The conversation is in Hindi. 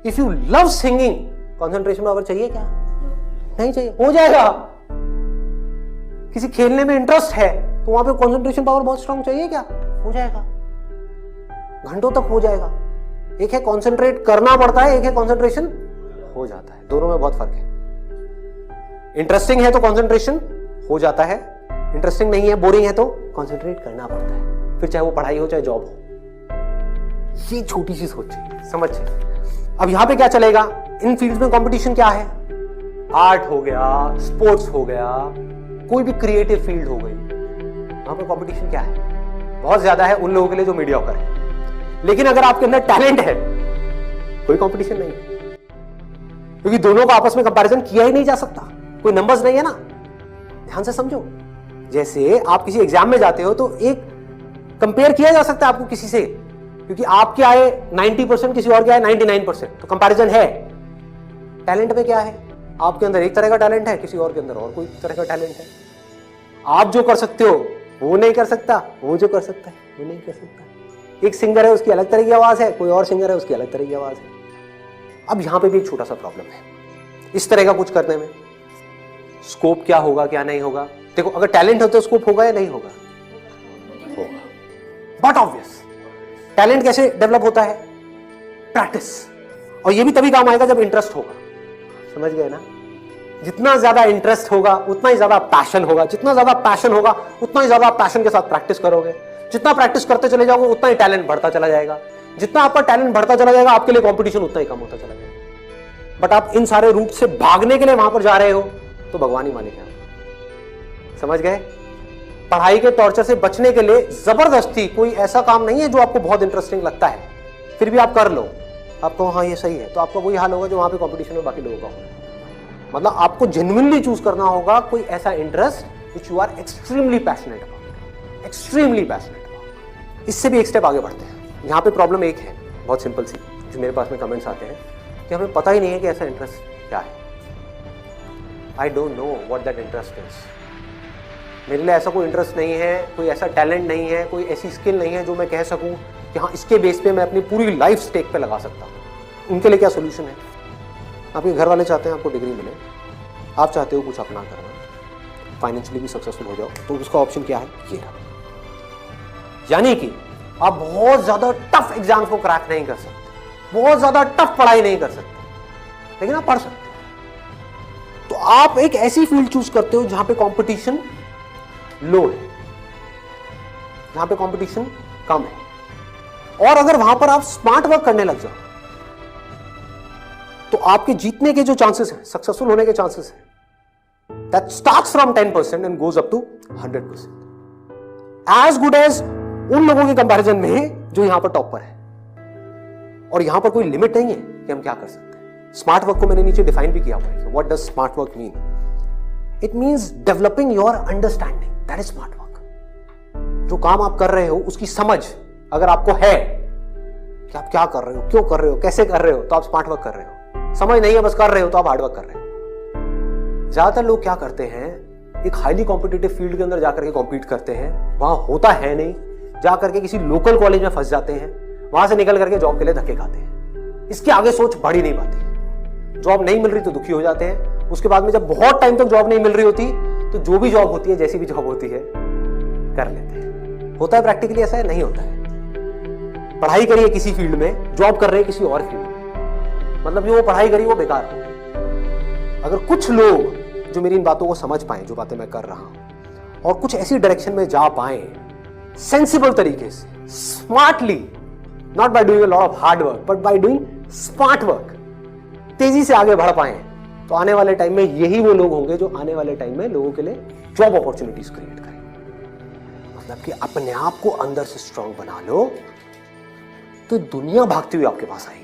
If you love singing, concentration power चाहिए क्या? नहीं चाहिए, हो जाएगा। किसी खेलने में इंटरेस्ट है तो वहां पे कंसंट्रेशन पावर बहुत स्ट्रांग चाहिए क्या? हो जाएगा, घंटों तक हो जाएगा। एक है कंसंट्रेट करना पड़ता है, एक है कंसंट्रेशन हो जाता है। दोनों में बहुत फर्क है। इंटरेस्टिंग है तो कंसंट्रेशन हो जाता है, इंटरेस्टिंग नहीं है, बोरिंग है तो कंसंट्रेट करना पड़ता है, फिर चाहे वो पढ़ाई हो चाहे जॉब हो। ये छोटी सी सोच चाहिए, समझ चाहिए। अब यहां पे क्या चलेगा, इन फील्ड्स में कंपटीशन क्या है? आर्ट हो गया, स्पोर्ट्स हो गया, कोई भी क्रिएटिव फील्ड हो गई, वहां पे कंपटीशन क्या है? बहुत ज्यादा है उन लोगों के लिए जो मीडियोकर है। लेकिन अगर आपके अंदर टैलेंट है, कोई कंपटीशन नहीं, क्योंकि दोनों का आपस में कंपैरिजन किया ही नहीं जा सकता, कोई नंबर्स नहीं है ना। ध्यान से समझो, जैसे आप किसी एग्जाम में जाते हो तो एक कंपेयर किया जा सकता है आपको किसी से, क्योंकि आपके आए 90%, किसी और के आए 99%, तो कंपैरिजन है। टैलेंट में क्या है? आपके अंदर एक तरह का टैलेंट है, किसी और के अंदर और कोई तरह का टैलेंट है। आप जो कर सकते हो वो नहीं कर सकता, वो जो कर सकता है वो नहीं कर सकता। एक सिंगर है, उसकी अलग तरह की आवाज है, कोई और सिंगर है, उसकी अलग तरह की आवाज है। अब यहां पे भी एक छोटा सा प्रॉब्लम है इस तरह का कुछ करने में। स्कोप क्या होगा क्या नहीं होगा? देखो, अगर टैलेंट हो तो स्कोप होगा या नहीं होगा? होगा। बट ऑब्वियस, टैलेंट कैसे डेवलप होता है? प्रैक्टिस। और ये भी तभी काम आएगा जब इंटरेस्ट होगा। समझ गए ना? जितना ज्यादा इंटरेस्ट होगा उतना ही ज्यादा पैशन होगा, जितना ज्यादा पैशन होगा उतना ही ज्यादा पैशन के साथ प्रैक्टिस करोगे, जितना प्रैक्टिस करते चले जाओगे उतना ही टैलेंट बढ़ता चला जाएगा, जितना आपका टैलेंट बढ़ता चला जाएगा आपके लिए कंपटीशन उतना ही कम होता चला जाएगा। बट आप इन सारे रूट से भागने के लिए वहां पर जा रहे हो तो भगवान ही मालिक है। समझ गए? पढ़ाई के टॉर्चर से बचने के लिए जबरदस्ती कोई ऐसा काम नहीं है जो आपको बहुत इंटरेस्टिंग लगता है फिर भी आप कर लो, आपको हाँ ये सही है, तो आपका वही हाल होगा जो वहां पे कंपटीशन में बाकी लोगों का होगा। मतलब आपको जेन्युइनली चूज करना होगा कोई ऐसा interest which you are extremely passionate about, extremely passionate about. इससे भी एक स्टेप आगे बढ़ते हैं। यहाँ पे प्रॉब्लम एक है बहुत सिंपल सी, जो मेरे पास में कमेंट्स आते हैं कि हमें पता ही नहीं है कि ऐसा इंटरेस्ट क्या है। I don't know what that interest is. मेरे लिए ऐसा कोई इंटरेस्ट नहीं है, कोई ऐसा टैलेंट नहीं है, कोई ऐसी स्किल नहीं है जो मैं कह सकूं कि हाँ इसके बेस पे मैं अपनी पूरी लाइफ स्टेक पे लगा सकता हूँ। उनके लिए क्या सोल्यूशन है? आपके घर वाले चाहते हैं आपको डिग्री मिले, आप चाहते हो कुछ अपना करना, फाइनेंशियली भी सक्सेसफुल हो जाओ, तो उसका ऑप्शन क्या है? ये रहा। यानी कि आप बहुत ज्यादा टफ एग्जाम को क्रैक नहीं कर सकते, बहुत ज्यादा टफ पढ़ाई नहीं कर सकते, लेकिन आप पढ़ सकते हो। तो आप एक ऐसी फील्ड चूज करते हो जहां पे कंपटीशन लो है, जहां पे कंपटीशन कम है, और अगर वहां पर आप स्मार्ट वर्क करने लग जाओ तो आपके जीतने के जो चांसेस हैं, सक्सेसफुल होने के चांसेस हैं, that starts from 10% and goes up to 100%, as good as उन लोगों के कंपैरिजन में जो यहां पर टॉप पर है। और यहां पर कोई लिमिट नहीं है कि हम क्या कर सकते हैं। स्मार्ट वर्क को मैंने नीचे डिफाइन भी किया हुआ है। What does smart work mean? It means developing your understanding, that is smart work. जो काम आप कर रहे हो उसकी समझ अगर आपको है कि आप क्या कर रहे हो, क्यों कर रहे हो, कैसे कर रहे हो, तो आप स्मार्ट वर्क कर रहे हो। समझ नहीं है बस कर रहे हो तो आप हार्ड वर्क कर रहे हो। ज्यादातर लोग क्या करते हैं, एक हाईली कॉम्पिटिटिव फील्ड के अंदर जाकर के कॉम्पीट करते हैं, वहां होता है नहीं, जाकर के किसी लोकल कॉलेज में फंस जाते हैं, वहां से निकल करके जॉब के लिए धक्के खाते हैं। इसके आगे सोच बढ़ ही नहीं पाती। जॉब नहीं मिल रही तो दुखी हो जाते हैं, उसके बाद में जब बहुत टाइम तक जॉब नहीं मिल रही होती तो जो भी जॉब होती है, जैसी भी जॉब होती है, कर लेते हैं। होता है प्रैक्टिकली ऐसा है? नहीं होता है। पढ़ाई करिए किसी फील्ड में, जॉब कर रहे हैं किसी और फील्ड में, मतलब जो वो पढ़ाई करी वो बेकार हो गई। अगर कुछ लोग जो मेरी इन बातों को समझ पाए, जो बातें मैं कर रहा हूं, और कुछ ऐसी डायरेक्शन में जा पाए सेंसिबल तरीके से, smartly, not by doing a lot of hard work but by doing smart work, तेजी से आगे बढ़ पाए, तो आने वाले टाइम में यही वो लोग होंगे जो आने वाले टाइम में लोगों के लिए जॉब अपॉर्चुनिटीज क्रिएट करेंगे। मतलब कि अपने आप को अंदर से स्ट्रांग बना लो तो दुनिया भागती हुई आपके पास आएगी।